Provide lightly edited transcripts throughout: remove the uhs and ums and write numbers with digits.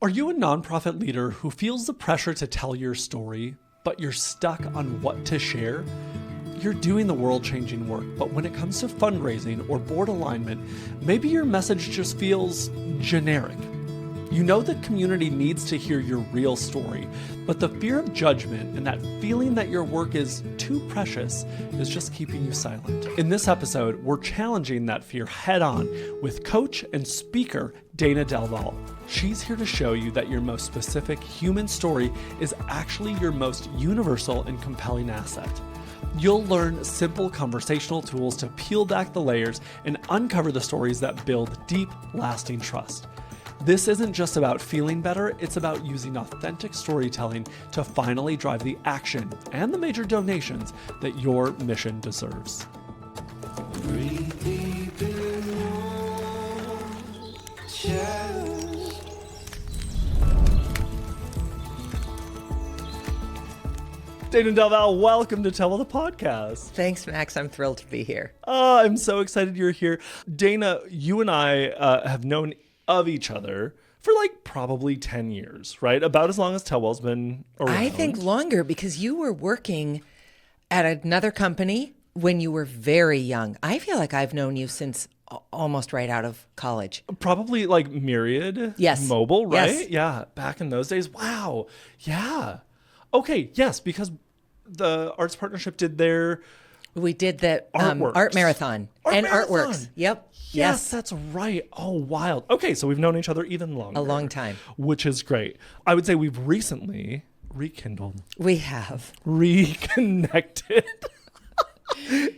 Are you a nonprofit leader who feels the pressure to tell your story, but you're stuck on what to share? You're doing the world-changing work, but when it comes to fundraising or board alignment, maybe your message just feels generic. You know the community needs to hear your real story, but the fear of judgment and that feeling that your work is too precious is just keeping you silent. In this episode, we're challenging that fear head-on with coach and speaker Dayna Del Val. She's here to show you that your most specific human story is actually your most universal and compelling asset. You'll learn simple conversational tools to peel back the layers and uncover the stories that build deep, lasting trust. This isn't just about feeling better, it's about using authentic storytelling to finally drive the action and the major donations that your mission deserves. Breathe deep in your chest. Dayna Del Val, welcome to Tell the Podcast. Thanks, Max. I'm thrilled to be here. Oh, I'm so excited you're here. Dayna, you and I have known of each other for like probably 10 years, right? About as long as Tellwell's been around. I think longer because you were working at another company when you were very young. I feel like I've known you since almost right out of college. Probably like Myriad Yes. Mobile, right? Yes. Yeah, back in those days. Wow. Yeah. Okay, yes, because the Arts Partnership did their... We did the Artworks. art marathon and Marathon. artworks. Yep. Yes, that's right. Oh, wild. Okay, so we've known each other even longer. A long time. Which is great. I would say we've recently rekindled, We have. reconnected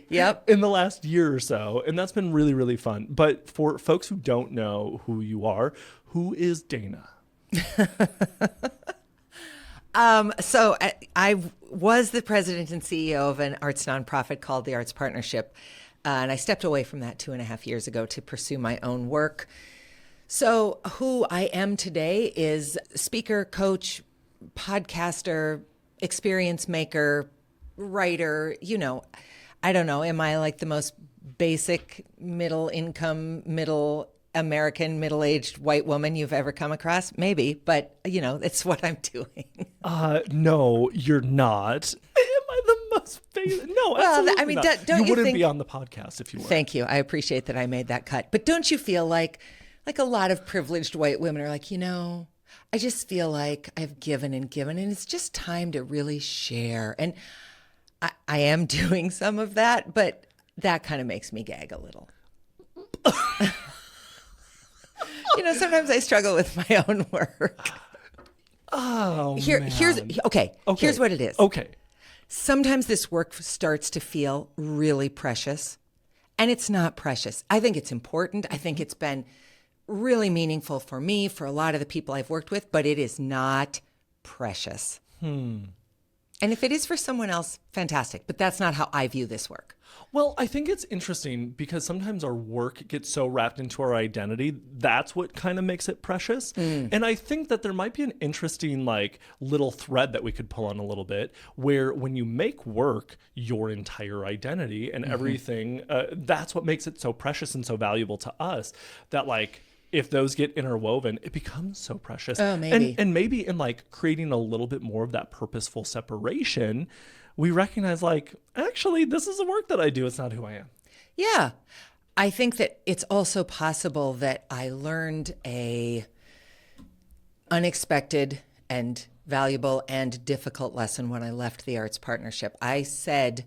Yep. in the last year or so. And that's been really, really fun. But for folks who don't know who you are, who is Dayna? So I was the president and CEO of an arts nonprofit called the Arts Partnership. And I stepped away from that 2.5 years ago to pursue my own work. So who I am today is speaker, coach, podcaster, experience maker, writer. You know, I don't know. Am I like the most basic middle income, middle American, middle-aged white woman you've ever come across? Maybe, but you know, it's what I'm doing. No, you're not. Am I the most famous? No, Well, absolutely I mean, not. don't you you wouldn't think- be on the podcast if you were. Thank you. I appreciate that I made that cut. But don't you feel like a lot of privileged white women are like, you know, I just feel like I've given and given, and it's just time to really share. And I am doing some of that, but that kind of makes me gag a little. You know, sometimes I struggle with my own work. Oh, Here's okay. Here's what it is. Okay. Sometimes this work starts to feel really precious, and it's not precious. I think it's important. I think it's been really meaningful for me, for a lot of the people I've worked with, but it is not precious. And if it is for someone else, fantastic. But that's not how I view this work. Well, I think it's interesting because sometimes our work gets so wrapped into our identity. That's what kind of makes it precious. And I think that there might be an interesting like little thread that we could pull on a little bit where when you make work your entire identity and everything, that's what makes it so precious and so valuable to us that like, if those get interwoven, it becomes so precious. Oh, maybe. And maybe in like creating a little bit more of that purposeful separation, we recognize like, actually, this is the work that I do. It's not who I am. Yeah. I think that it's also possible that I learned a unexpected and valuable and difficult lesson when I left the Arts Partnership. I said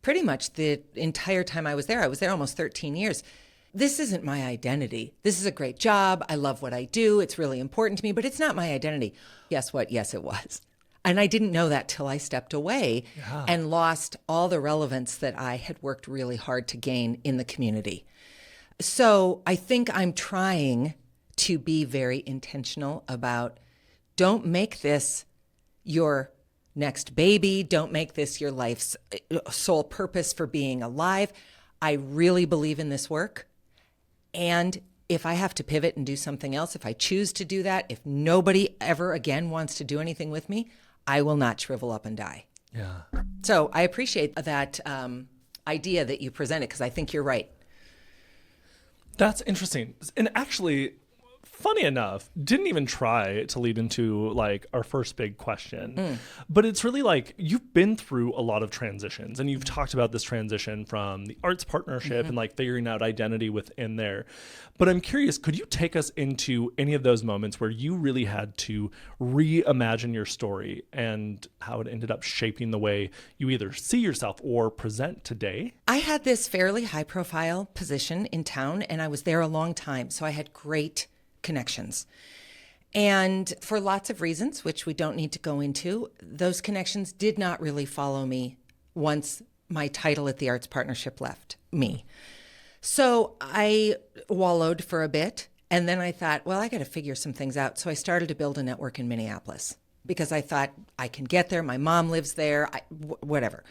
pretty much the entire time I was there almost 13 years, this isn't my identity. This is a great job. I love what I do. It's really important to me, but it's not my identity. Guess what? Yes, it was. And I didn't know that till I stepped away and lost all the relevance that I had worked really hard to gain in the community. So I think I'm trying to be very intentional about don't make this your next baby. Don't make this your life's sole purpose for being alive. I really believe in this work. And if I have to pivot and do something else, if I choose to do that, if nobody ever again wants to do anything with me, I will not shrivel up and die. Yeah. So I appreciate that idea that you presented because I think you're right. That's interesting. And actually, funny enough, didn't even try to lead into like our first big question. But it's really like you've been through a lot of transitions, and you've talked about this transition from the arts partnership and like figuring out identity within there. But I'm curious, could you take us into any of those moments where you really had to reimagine your story and how it ended up shaping the way you either see yourself or present today? I had this fairly high profile position in town, and I was there a long time. So I had great connections. And for lots of reasons, which we don't need to go into, those connections did not really follow me once my title at the Arts Partnership left me. So I wallowed for a bit, and then I thought, well, I got to figure some things out. So I started to build a network in Minneapolis because I thought I can get there. My mom lives there, whatever.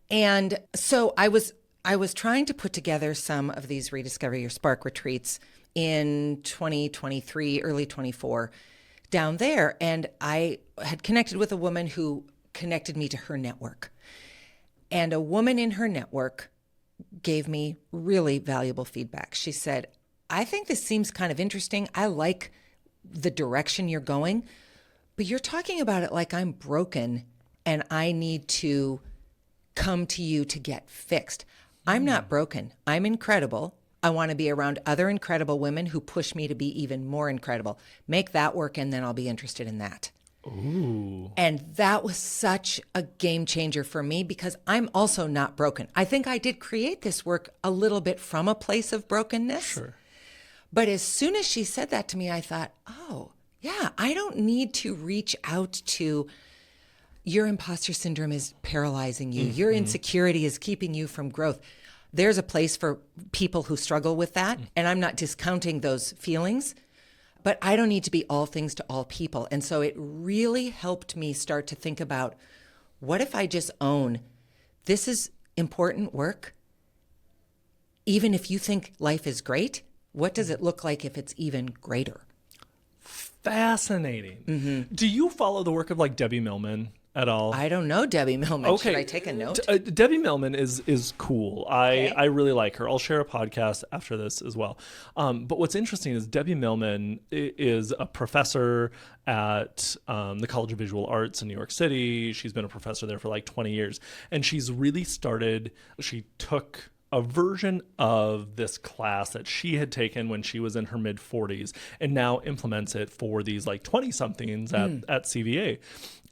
And so I was trying to put together some of these Rediscover Your Spark retreats in 2023, early 24 down there. And I had connected with a woman who connected me to her network. And a woman in her network gave me really valuable feedback. She said, I think this seems kind of interesting. I like the direction you're going, but you're talking about it like I'm broken and I need to come to you to get fixed. I'm not broken. I'm incredible. I want to be around other incredible women who push me to be even more incredible. Make that work, and then I'll be interested in that. Ooh. And that was such a game changer for me because I'm also not broken. I think I did create this work a little bit from a place of brokenness. Sure. But as soon as she said that to me, I thought, oh, yeah, I don't need to reach out to your imposter syndrome is paralyzing you. Your insecurity is keeping you from growth. There's a place for people who struggle with that. And I'm not discounting those feelings, but I don't need to be all things to all people. And so it really helped me start to think about, what if I just own this is important work? Even if you think life is great, what does it look like if it's even greater? Fascinating. Do you follow the work of like Debbie Millman at all? I don't know Debbie Millman. Okay. Should I take a note? Debbie Millman is cool. I really like her. I'll share a podcast after this as well. But what's interesting is Debbie Millman is a professor at the College of Visual Arts in New York City. She's been a professor there for like 20 years. And she took a version of this class that she had taken when she was in her mid 40s and now implements it for these like 20 somethings at CVA.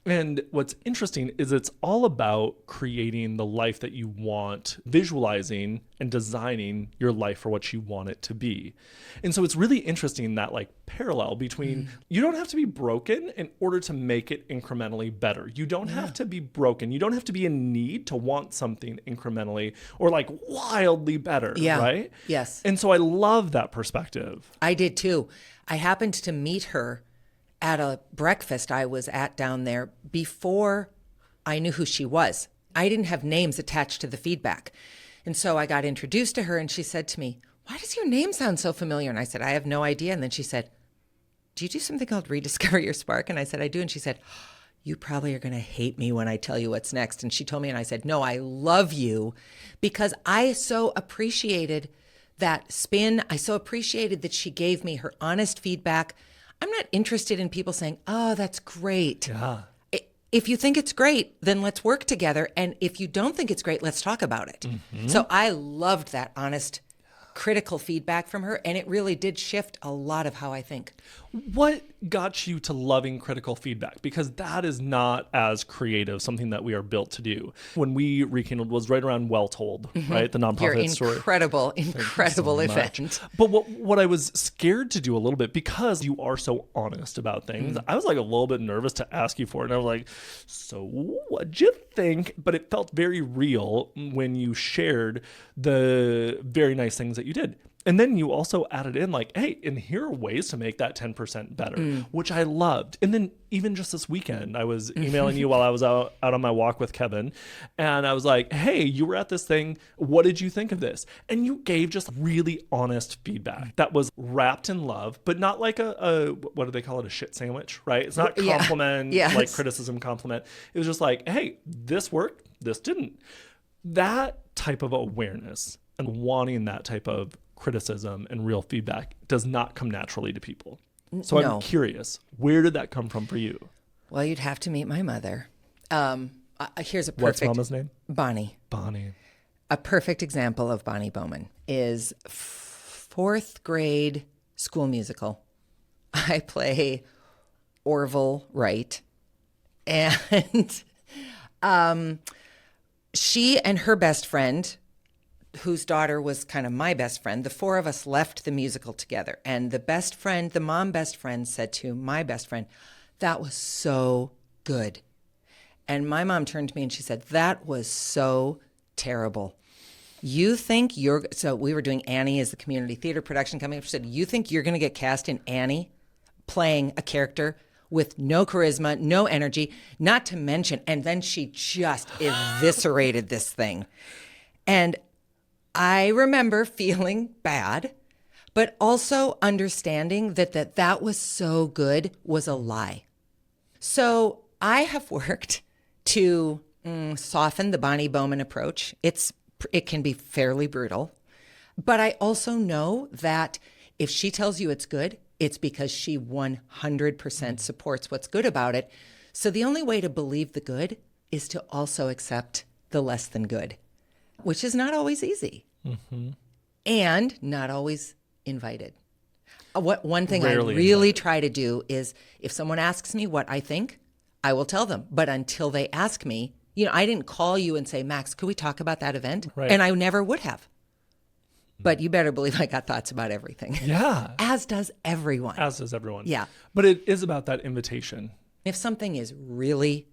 And what's interesting is it's all about creating the life that you want, visualizing and designing your life for what you want it to be. And so it's really interesting that like parallel between you don't have to be broken in order to make it incrementally better. You don't have to be broken. You don't have to be in need to want something incrementally or like wildly better, right? Yes. And so I love that perspective. I did too. I happened to meet her at a breakfast I was at down there before I knew who she was. I didn't have names attached to the feedback. And so I got introduced to her and she said to me, why does your name sound so familiar? And I said, I have no idea. And then she said, do you do something called Rediscover Your Spark? And I said, I do. And she said, you probably are going to hate me when I tell you what's next. And she told me, and I said, no, I love you, because I so appreciated that spin. I so appreciated that she gave me her honest feedback. I'm not interested in people saying, oh, that's great. Yeah. If you think it's great, then let's work together. And if you don't think it's great, let's talk about it. So I loved that honest, critical feedback from her. And it really did shift a lot of how I think. What got you to loving critical feedback? Because that is not as creative, something that we are built to do. When we rekindled was right around Well Told, right? The nonprofit Your story. incredible So event. much. But what I was scared to do a little bit, because you are so honest about things, I was like a little bit nervous to ask you for it. And I was like, so what'd you think? But it felt very real when you shared the very nice things that you did. And then you also added in like, hey, and here are ways to make that 10% better, which I loved. And then even just this weekend, I was emailing you while I was out on my walk with Kevin. And I was like, hey, you were at this thing. What did you think of this? And you gave just really honest feedback that was wrapped in love, but not like a what do they call it? A shit sandwich, right? It's not compliment, like criticism compliment. It was just like, hey, this worked, this didn't. That type of awareness and wanting that type of criticism and real feedback does not come naturally to people. So No. I'm curious, where did that come from for you? Well, you'd have to meet my mother. Here's a What's perfect... Mama's name? Bonnie. Bonnie. A perfect example of Bonnie Bowman is fourth grade school musical. I play Orville Wright. And she and her best friend, whose daughter was kind of my best friend, the four of us left the musical together. And the mom best friend said to my best friend, "That was so good." And my mom turned to me and she said, "That was so terrible. You think so we were doing Annie as the community theater production coming up. She said, "You think you're going to get cast in Annie playing a character with no charisma, no energy, not to mention," and then she just eviscerated this thing. And I remember feeling bad, but also understanding that was so good was a lie. So I have worked to soften the Bonnie Bowman approach. It can be fairly brutal, but I also know that if she tells you it's good, it's because she 100% supports what's good about it. So the only way to believe the good is to also accept the less than good, which is not always easy and not always invited. One thing Rarely I really invited. try to do is if someone asks me what I think, I will tell them. But until they ask me, I didn't call you and say, "Max, could we talk about that event?" Right. And I never would have. But you better believe I got thoughts about everything. Yeah. As does everyone. As does everyone. Yeah. But it is about that invitation. If something is really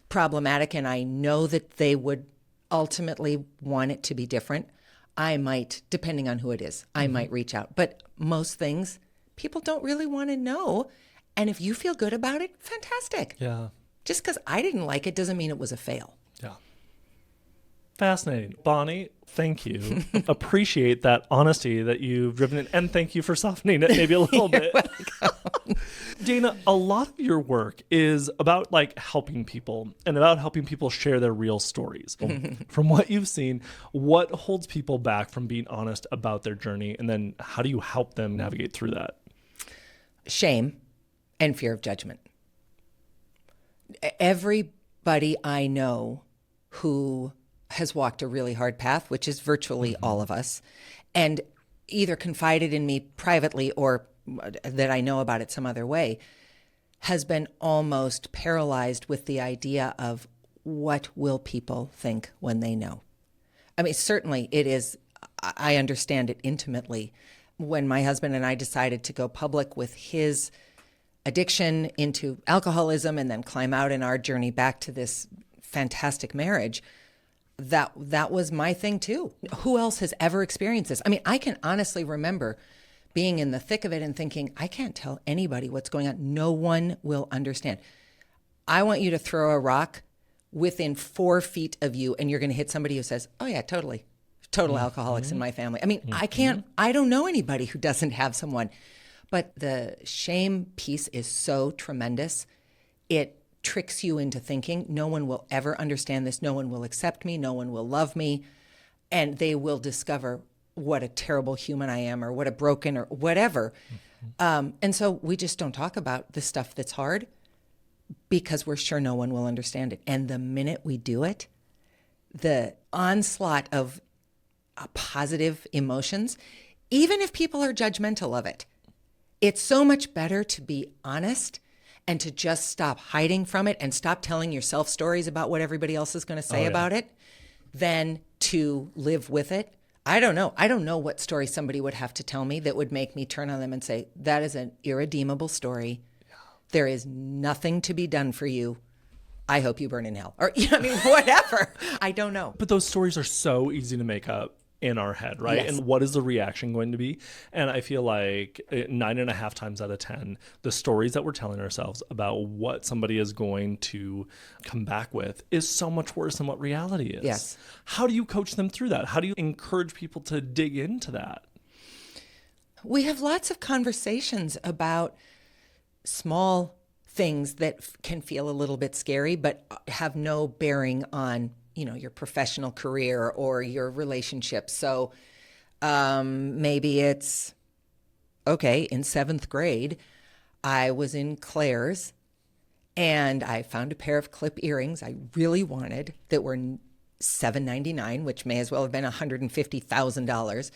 problematic and I know that they would ultimately want it to be different, I might, depending on who it is, I might reach out. But most things, people don't really want to know. And if you feel good about it, fantastic. Yeah. Just because I didn't like it doesn't mean it was a fail. Yeah. Fascinating. Bonnie, thank you. Appreciate that honesty that you've driven in, and thank you for softening it maybe a little bit. Dayna, a lot of your work is about helping people and about helping people share their real stories. From what you've seen, what holds people back from being honest about their journey? And then how do you help them navigate through that? Shame and fear of judgment. Everybody I know who has walked a really hard path, which is virtually all of us, and either confided in me privately or that I know about it some other way, has been almost paralyzed with the idea of what will people think when they know. I mean, certainly it is, I understand it intimately. When my husband and I decided to go public with his addiction into alcoholism and then climb out in our journey back to this fantastic marriage, that was my thing too. Who else has ever experienced this? I mean, I can honestly remember being in the thick of it and thinking, I can't tell anybody what's going on. No one will understand. I want you to throw a rock within 4 feet of you and you're going to hit somebody who says, "Oh yeah, totally. Total alcoholics in my family." I mean, I don't know anybody who doesn't have someone. But the shame piece is so tremendous. It tricks you into thinking no one will ever understand this. No one will accept me. No one will love me. And they will discover what a terrible human I am or what a broken or whatever. And so we just don't talk about the stuff that's hard because we're sure no one will understand it. And the minute we do it, the onslaught of positive emotions, even if people are judgmental of it, it's so much better to be honest and to just stop hiding from it and stop telling yourself stories about what everybody else is going to say about it than to live with it. I don't know. I don't know what story somebody would have to tell me that would make me turn on them and say, "That is an irredeemable story. There is nothing to be done for you. I hope you burn in hell." Or, whatever. I don't know. But those stories are so easy to make up in our head, right? Yes. And what is the reaction going to be? And I feel like 9.5 times out of 10, the stories that we're telling ourselves about what somebody is going to come back with is so much worse than what reality is. Yes. How do you coach them through that? How do you encourage people to dig into that? We have lots of conversations about small things that can feel a little bit scary, but have no bearing on, your professional career or your relationship. So Maybe it's, okay, in 7th grade, I was in Claire's and I found a pair of clip earrings I really wanted that were $7.99, which may as well have been $150,000.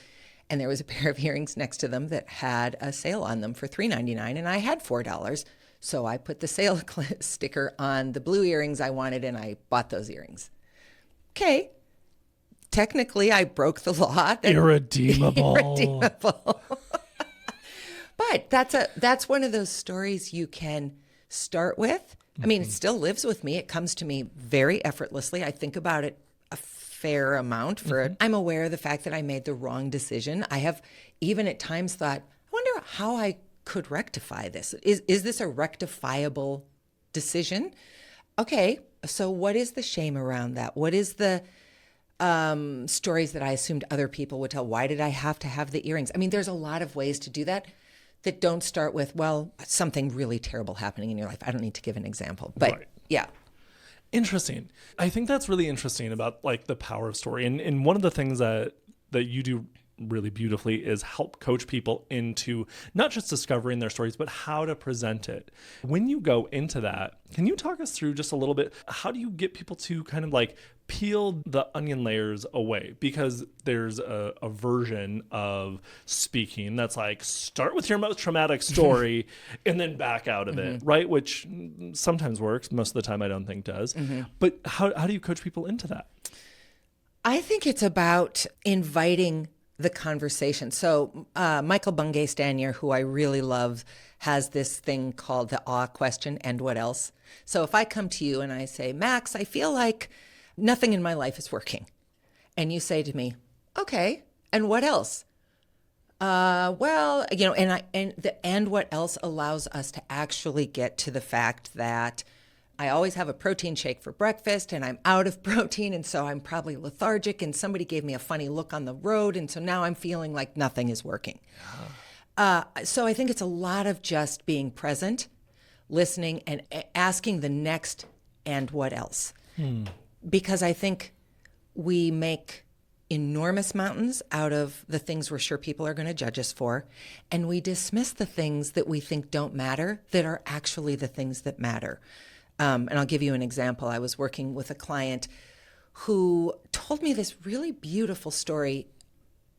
And there was a pair of earrings next to them that had a sale on them for $3.99, and I had $4. So I put the sale sticker on the blue earrings I wanted, and I bought those earrings. Okay. Technically, I broke the law. Irredeemable. Irredeemable. But that's one of those stories you can start with. I mean, it still lives with me. It comes to me very effortlessly. I think about it a fair amount for it. I'm aware of the fact that I made the wrong decision. I have even at times thought, I wonder how I could rectify this. Is this a rectifiable decision? Okay, so what is the shame around that? What is the stories that I assumed other people would tell? Why did I have to have the earrings? I mean, there's a lot of ways to do that don't start with, well, something really terrible happening in your life. I don't need to give an example, but right. Yeah. Interesting. I think that's really interesting about like the power of story. And one of the things that you do really beautifully is help coach people into not just discovering their stories, but how to present it. When you go into that, can you talk us through just a little bit, how do you get people to kind of like peel the onion layers away? Because there's a version of speaking that's like, start with your most traumatic story and then back out of it, right? Which sometimes works. Most of the time I don't think does. But how do you coach people into that? I think it's about inviting the conversation. So Michael Bungay Stanier, who I really love, has this thing called the awe question, and what else? So if I come to you and I say, Max, I feel like nothing in my life is working. And you say to me, okay, and what else? Well, and what else allows us to actually get to the fact that I always have a protein shake for breakfast and I'm out of protein, and so I'm probably lethargic, and somebody gave me a funny look on the road, and so now I'm feeling like nothing is working. So I think it's a lot of just being present, listening, and asking the next and what else. Because I think we make enormous mountains out of the things we're sure people are going to judge us for, and we dismiss the things that we think don't matter that are actually the things that matter. And I'll give you an example. I was working with a client who told me this really beautiful story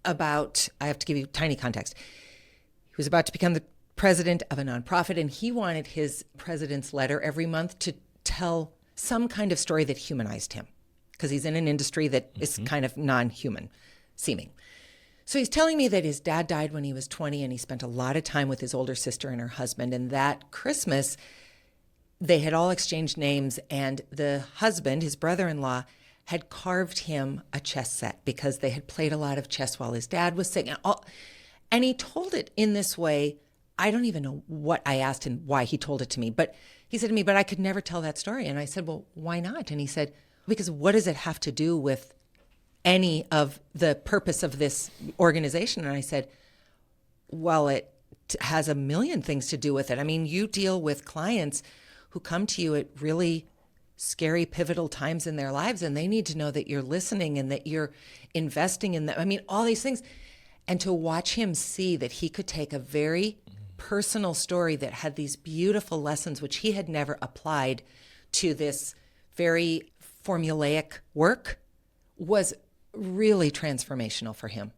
about, I have to give you tiny context. He was about to become the president of a nonprofit, and he wanted his president's letter every month to tell some kind of story that humanized him, because he's in an industry that is kind of non-human seeming. So he's telling me that his dad died when he was 20, and he spent a lot of time with his older sister and her husband. And that Christmas, they had all exchanged names, and the husband, his brother-in-law, had carved him a chess set because they had played a lot of chess while his dad was sick. And he told it in this way. I don't even know what I asked him, why he told it to me, but he said to me, but I could never tell that story. And I said, well, why not? And he said, because what does it have to do with any of the purpose of this organization? And I said, well, it has a million things to do with it. I mean, you deal with clients who come to you at really scary, pivotal times in their lives, and they need to know that you're listening and that you're investing in them. I mean, all these things. And to watch him see that he could take a very personal story that had these beautiful lessons, which he had never applied to this very formulaic work, was really transformational for him.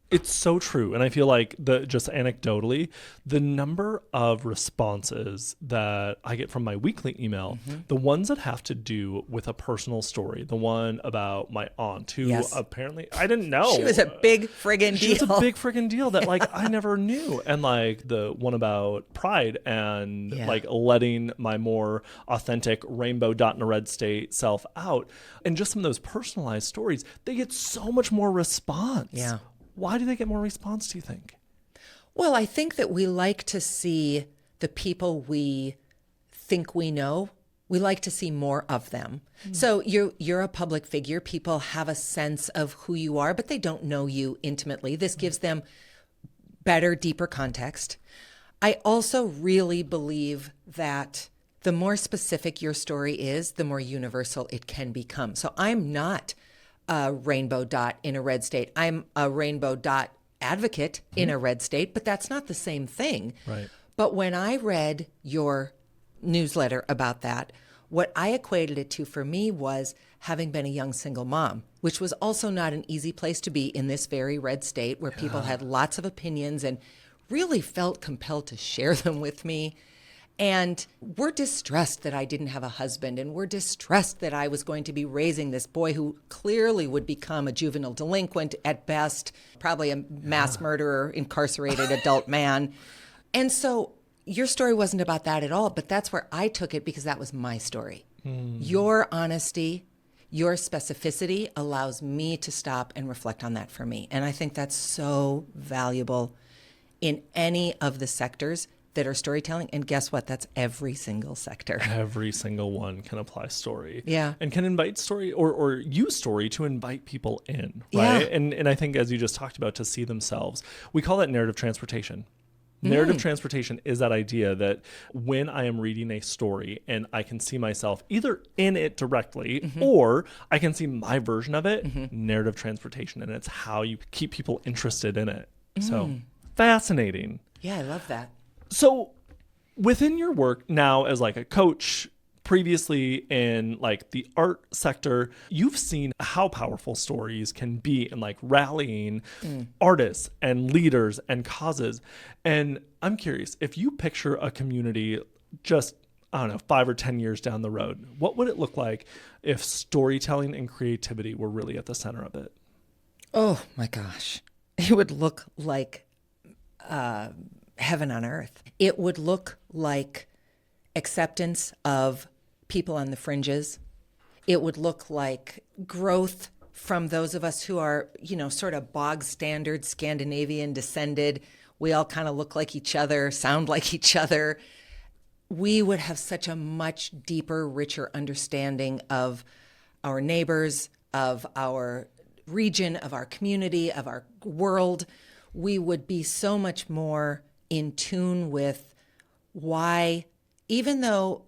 It's so true. And I feel like just anecdotally, the number of responses that I get from my weekly email, the ones that have to do with a personal story, the one about my aunt who apparently, I didn't know. She was a big friggin' deal. She was a big friggin' deal that like I never knew. And like the one about pride and like letting my more authentic rainbow dot in a red state self out. And just some of those personalized stories, they get so much more response. Yeah. Why do they get more response, do you think? Well, I think that we like to see the people we think we know. We like to see more of them. So you're a public figure. People have a sense of who you are, but they don't know you intimately. This gives them better, deeper context. I also really believe that the more specific your story is, the more universal it can become. So I'm not a rainbow dot in a red state. I'm a rainbow dot advocate in a red state, but that's not the same thing. Right. But when I read your newsletter about that, what I equated it to for me was having been a young single mom, which was also not an easy place to be in this very red state where people had lots of opinions and really felt compelled to share them with me. And we're distressed that I didn't have a husband, and we're distressed that I was going to be raising this boy who clearly would become a juvenile delinquent at best, probably a mass murderer, incarcerated adult man. And so your story wasn't about that at all, but that's where I took it because that was my story. Your honesty, your specificity allows me to stop and reflect on that for me. And I think that's so valuable in any of the sectors that are storytelling. And guess what? That's every single sector. Every single one can apply story. Yeah. And can invite story or use story to invite people in, right? Yeah. And I think, as you just talked about, to see themselves, we call that narrative transportation. Narrative transportation is that idea that when I am reading a story and I can see myself either in it directly or I can see my version of it, narrative transportation, and it's how you keep people interested in it. So fascinating. Yeah, I love that. So within your work now as like a coach, previously in like the art sector, you've seen how powerful stories can be in like rallying artists and leaders and causes. And I'm curious, if you picture a community just, I don't know, 5 or 10 years down the road, what would it look like if storytelling and creativity were really at the center of it? Oh my gosh. It would look like heaven on earth. It would look like acceptance of people on the fringes. It would look like growth from those of us who are, sort of bog standard Scandinavian descended. We all kind of look like each other, sound like each other. We would have such a much deeper, richer understanding of our neighbors, of our region, of our community, of our world. We would be so much more in tune with why, even though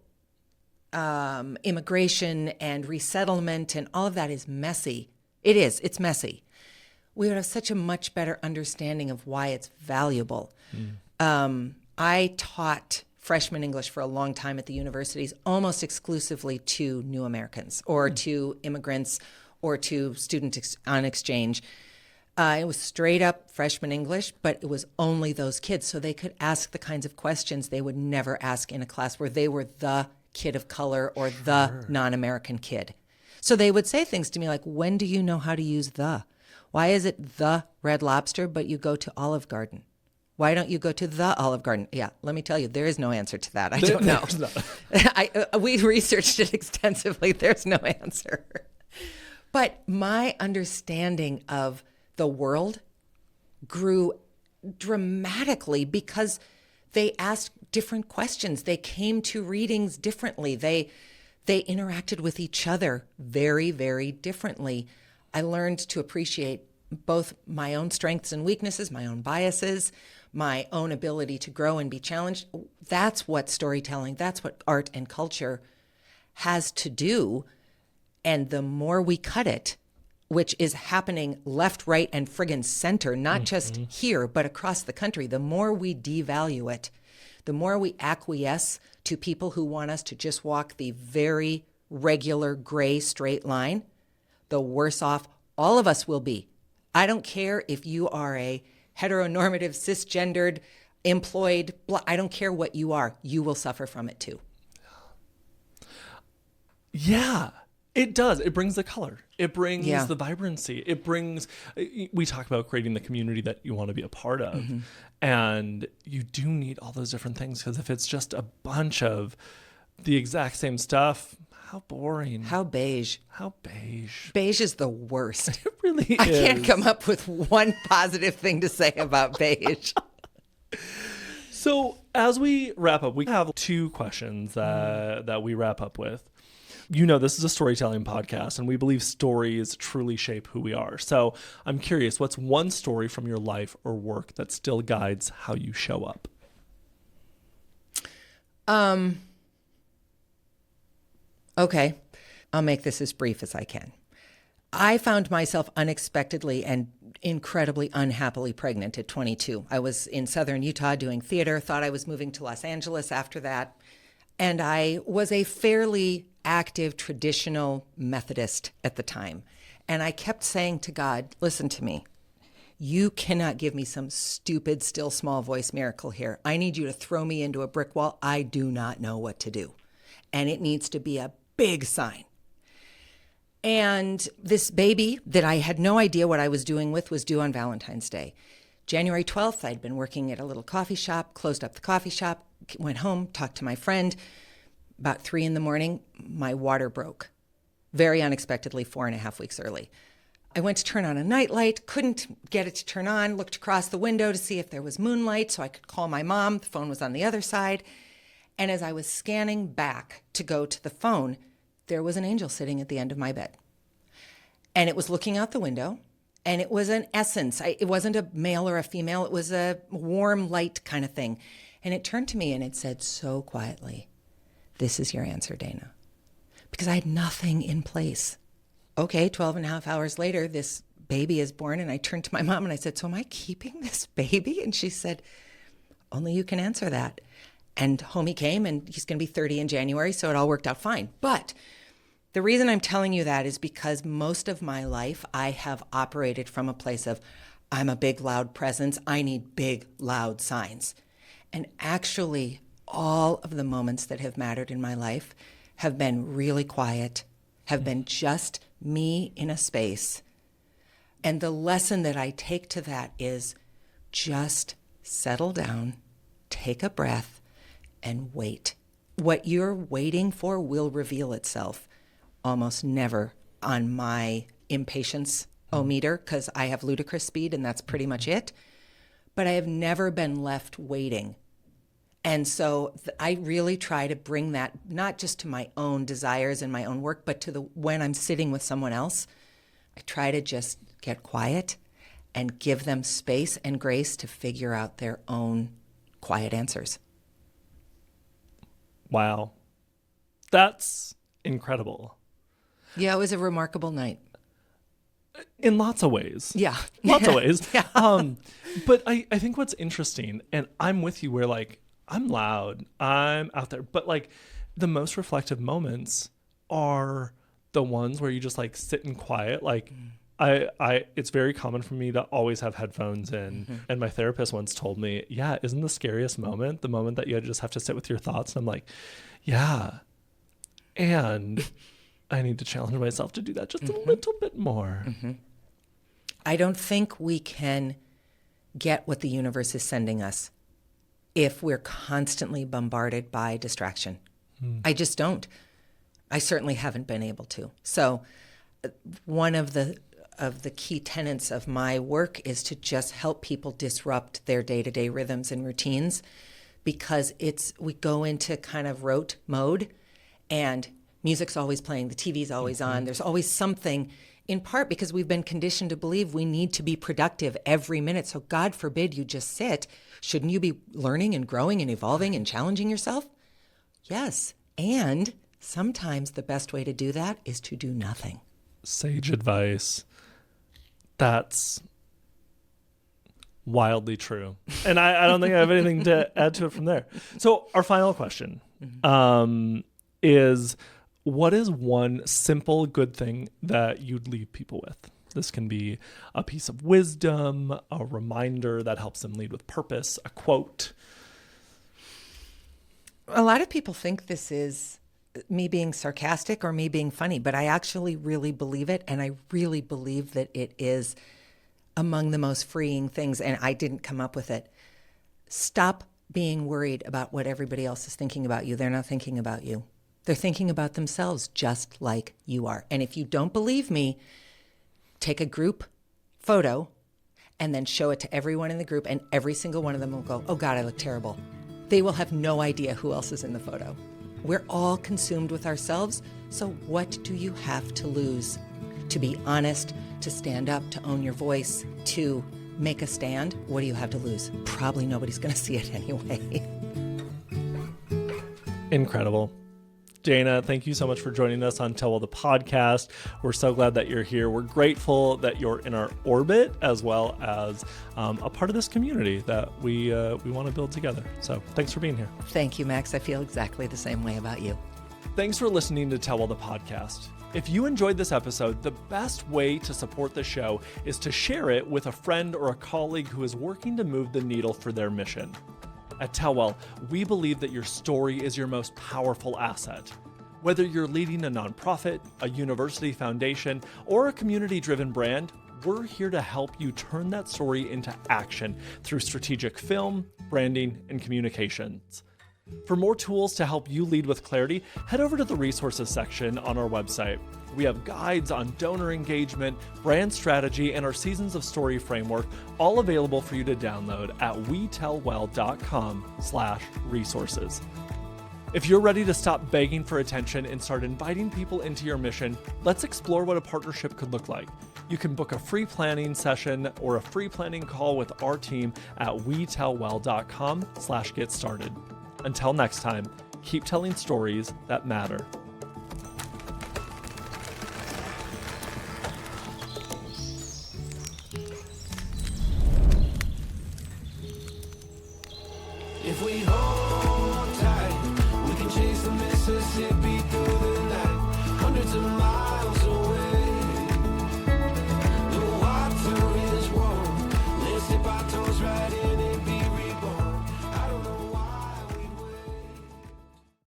immigration and resettlement and all of that is messy, it's messy. We would have such a much better understanding of why it's valuable. I taught freshman English for a long time at the universities, almost exclusively to new Americans or to immigrants or to students on exchange. It was straight up freshman English, but it was only those kids. So they could ask the kinds of questions they would never ask in a class where they were the kid of color or the non-American kid. So they would say things to me like, when do you know how to use the? Why is it the Red Lobster, but you go to Olive Garden? Why don't you go to the Olive Garden? Yeah, let me tell you, there is no answer to that. I don't know. We researched it extensively. There's no answer. But my understanding of the world grew dramatically because they asked different questions. They came to readings differently. They interacted with each other very, very differently. I learned to appreciate both my own strengths and weaknesses, my own biases, my own ability to grow and be challenged. That's what storytelling, that's what art and culture has to do. And the more we cut it, which is happening left, right, and friggin' center, not just here, but across the country, the more we devalue it, the more we acquiesce to people who want us to just walk the very regular gray straight line, the worse off all of us will be. I don't care if you are a heteronormative, cisgendered, employed, I don't care what you are, you will suffer from it too. Yeah, it does. It brings the color. It brings the vibrancy. It brings, we talk about creating the community that you want to be a part of. And you do need all those different things, because if it's just a bunch of the exact same stuff, how boring. How beige. How beige. Beige is the worst. It really is. I can't come up with one positive thing to say about beige. So as we wrap up, we have 2 questions that we wrap up with. You know, this is a storytelling podcast, and we believe stories truly shape who we are. So I'm curious, what's one story from your life or work that still guides how you show up? Okay, I'll make this as brief as I can. I found myself unexpectedly and incredibly unhappily pregnant at 22. I was in southern Utah doing theater, thought I was moving to Los Angeles after that. And I was a fairly active traditional Methodist at the time. And I kept saying to God, listen to me. You cannot give me some stupid, still small voice miracle here. I need you to throw me into a brick wall. I do not know what to do. And it needs to be a big sign. And this baby that I had no idea what I was doing with was due on Valentine's Day. January 12th, I'd been working at a little coffee shop, closed up the coffee shop, went home, talked to my friend. About 3 a.m, my water broke. Very unexpectedly, 4.5 weeks early. I went to turn on a nightlight, couldn't get it to turn on, looked across the window to see if there was moonlight so I could call my mom. The phone was on the other side. And as I was scanning back to go to the phone, there was an angel sitting at the end of my bed. And it was looking out the window, and it was an essence. It wasn't a male or a female. It was a warm light kind of thing. And it turned to me and it said so quietly, "This is your answer, Dayna." Because I had nothing in place. Okay, 12 and a half hours later, this baby is born, and I turned to my mom and I said, "So am I keeping this baby?" And she said, "Only you can answer that." And home he came, and he's going to be 30 in January, so it all worked out fine. But the reason I'm telling you that is because most of my life I have operated from a place of, I'm a big, loud presence. I need big, loud signs. And actually, all of the moments that have mattered in my life have been really quiet, have been just me in a space. And the lesson that I take to that is just settle down, take a breath, and wait. What you're waiting for will reveal itself. Almost never on my impatience-o-meter, because I have ludicrous speed and that's pretty much it. But I have never been left waiting. And so I really try to bring that not just to my own desires and my own work, but to when I'm sitting with someone else, I try to just get quiet and give them space and grace to figure out their own quiet answers. Wow. That's incredible. Yeah, it was a remarkable night. In lots of ways. Yeah. Lots of ways. Yeah. But I think what's interesting, and I'm with you where like, I'm loud, I'm out there, but like the most reflective moments are the ones where you just like sit in quiet. Like it's very common for me to always have headphones in. Mm-hmm. And my therapist once told me, yeah, isn't the scariest moment the moment that you just have to sit with your thoughts? And I'm like, yeah. And I need to challenge myself to do that just a little bit more. Mm-hmm. I don't think we can get what the universe is sending us if we're constantly bombarded by distraction. I just don't. I certainly haven't been able to. So one of the key tenets of my work is to just help people disrupt their day-to-day rhythms and routines, because we go into kind of rote mode, and music's always playing, the TV's always on, there's always something, in part because we've been conditioned to believe we need to be productive every minute. So God forbid you just sit. Shouldn't you be learning and growing and evolving and challenging yourself? Yes. And sometimes the best way to do that is to do nothing. Sage advice. That's wildly true. And I don't think I have anything to add to it from there. So our final question is, what is one simple good thing that you'd leave people with? This can be a piece of wisdom, a reminder that helps them lead with purpose, a quote. A lot of people think this is me being sarcastic or me being funny, but I actually really believe it. And I really believe that it is among the most freeing things. And I didn't come up with it. Stop being worried about what everybody else is thinking about you. They're not thinking about you. They're thinking about themselves just like you are. And if you don't believe me, take a group photo and then show it to everyone in the group, and every single one of them will go, "Oh God, I look terrible." They will have no idea who else is in the photo. We're all consumed with ourselves, so what do you have to lose? To be honest, to stand up, to own your voice, to make a stand, what do you have to lose? Probably nobody's going to see it anyway. Incredible. Dayna, thank you so much for joining us on Tell Well the podcast. We're so glad that you're here. We're grateful that you're in our orbit, as well as a part of this community that we want to build together. So thanks for being here. Thank you, Max. I feel exactly the same way about you. Thanks for listening to Tell Well the podcast. If you enjoyed this episode, the best way to support the show is to share it with a friend or a colleague who is working to move the needle for their mission. At Tell Well, we believe that your story is your most powerful asset. Whether you're leading a nonprofit, a university foundation, or a community-driven brand, we're here to help you turn that story into action through strategic film, branding, and communications. For more tools to help you lead with clarity, head over to the resources section on our website. We have guides on donor engagement, brand strategy, and our Seasons of Story framework, all available for you to download at wetellwell.com/resources. If you're ready to stop begging for attention and start inviting people into your mission, let's explore what a partnership could look like. You can book a free planning session or a free planning call with our team at wetellwell.com/get started. Until next time, keep telling stories that matter. If we hold